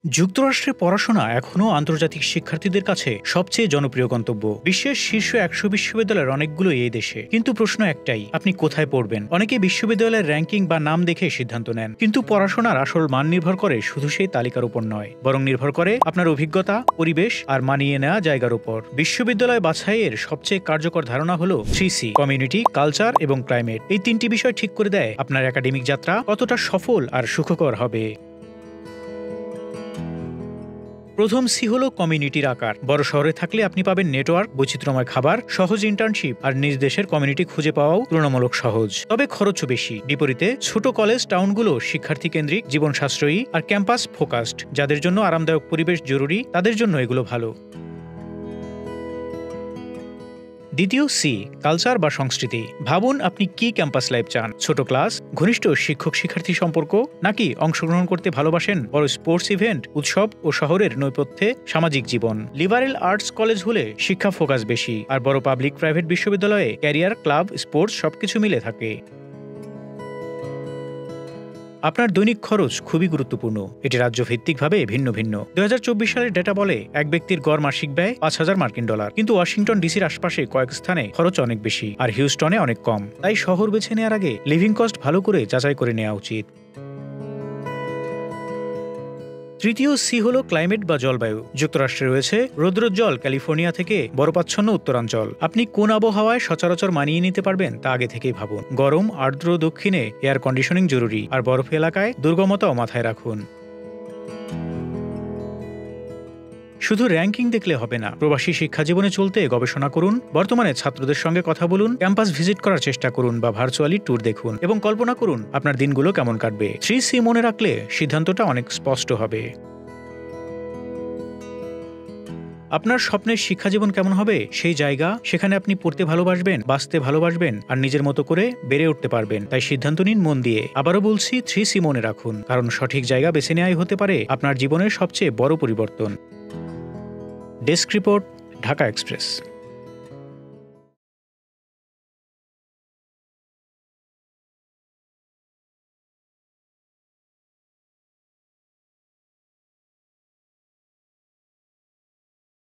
যুক্তরাষ্ট্রে পড়াশোনা এখনও আন্তর্জাতিক শিক্ষার্থীদের কাছে সবচেয়ে জনপ্রিয় গন্তব্য। বিশ্বের শীর্ষ ১০০ বিশ্ববিদ্যালয়ের অনেকগুলোই এই দেশে, কিন্তু প্রশ্ন একটাই, আপনি কোথায় পড়বেন। অনেকে বিশ্ববিদ্যালয়ের র্যাঙ্কিং বা নাম দেখে সিদ্ধান্ত নেন, কিন্তু পড়াশোনার আসল মান নির্ভর করে শুধু সেই তালিকার উপর নয়, বরং নির্ভর করে আপনার অভিজ্ঞতা, পরিবেশ আর মানিয়ে নেওয়া জায়গার উপর। বিশ্ববিদ্যালয় বাছাইয়ের সবচেয়ে কার্যকর ধারণা হলো 3C: কমিউনিটি, কালচার এবং ক্লাইমেট। এই তিনটি বিষয় ঠিক করে দেয় আপনার একাডেমিক যাত্রা কতটা সফল আর সুখকর হবে। প্রথম সি হলো কমিউনিটির আকার। বড় শহরে থাকলে আপনি পাবেন নেটওয়ার্ক, বৈচিত্র্যময় খাবার, সহজ ইন্টার্নশিপ আর নিজ দেশের কমিউনিটি খুঁজে পাওয়াও তুলনামূলক সহজ, তবে খরচও বেশি। বিপরীতে ছোট কলেজ টাউনগুলো শিক্ষার্থী কেন্দ্রিক, জীবন সাশ্রয়ী আর ক্যাম্পাস ফোকাসড। যাদের জন্য আরামদায়ক পরিবেশ জরুরি, তাদের জন্য এগুলো ভালো। দ্বিতীয় সি, কালচার বা সংস্কৃতি। ভাবুন আপনি কি ক্যাম্পাস লাইফ চান। ছোট ক্লাস, ঘনিষ্ঠ শিক্ষক শিক্ষার্থী সম্পর্ক, নাকি অংশগ্রহণ করতে ভালোবাসেন বড় স্পোর্টস ইভেন্ট, উৎসব ও শহরের নৈপথ্যে সামাজিক জীবন। লিবারেল আর্টস কলেজ হলে শিক্ষা ফোকাস বেশি, আর বড় পাবলিক প্রাইভেট বিশ্ববিদ্যালয়ে ক্যারিয়ার, ক্লাব, স্পোর্টস সবকিছু মিলে থাকে। আপনার দৈনিক খরচ খুবই গুরুত্বপূর্ণ। এটি রাজ্যভিত্তিকভাবে ভিন্ন ভিন্ন। ২০২৪ সালের ডেটা বলে এক ব্যক্তির গড় মাসিক ব্যয় $৫,০০০, কিন্তু ওয়াশিংটন ডিসির আশপাশে কয়েক স্থানে খরচ অনেক বেশি, আর হিউস্টনে অনেক কম। তাই শহর বেছে নেওয়ার আগে লিভিং কস্ট ভালো করে যাচাই করে নেওয়া উচিত। তৃতীয় সি হলো ক্লাইমেট বা জলবায়ু। যুক্তরাষ্ট্রে রয়েছে রৌদ্রোজ্জ্বল ক্যালিফোর্নিয়া থেকে বরফাচ্ছন্ন উত্তরাঞ্চল। আপনি কোন আবহাওয়ায় সচরাচর মানিয়ে নিতে পারবেন তা আগে থেকেই ভাবুন। গরম, আর্দ্র দক্ষিণে এয়ার কন্ডিশনিং জরুরি, আর বরফ এলাকায় দুর্গমতাও মাথায় রাখুন। শুধু র্যাঙ্কিং দেখলে হবে না, প্রবাসী শিক্ষা জীবনে চলতে গবেষণা করুন, বর্তমানে ছাত্রদের সঙ্গে কথা বলুন, ক্যাম্পাস ভিজিট করার চেষ্টা করুন বা ভার্চুয়ালি ট্যুর দেখুন, এবং কল্পনা করুন আপনার দিনগুলো কেমন কাটবে। 3C মনে রাখলে সিদ্ধান্তটা অনেক স্পষ্ট হবে। আপনার স্বপ্নের শিক্ষা জীবন কেমন হবে সেই জায়গা, সেখানে আপনি পড়তে ভালোবাসবেন, বাঁচতে ভালোবাসবেন আর নিজের মতো করে বেড়ে উঠতে পারবেন। তাই সিদ্ধান্ত নিন মন দিয়ে। আবারও বলছি, 3C মনে রাখুন, কারণ সঠিক জায়গা বেছে নেওয়াই হতে পারে আপনার জীবনের সবচেয়ে বড় পরিবর্তন। Desk report, Dhaka express.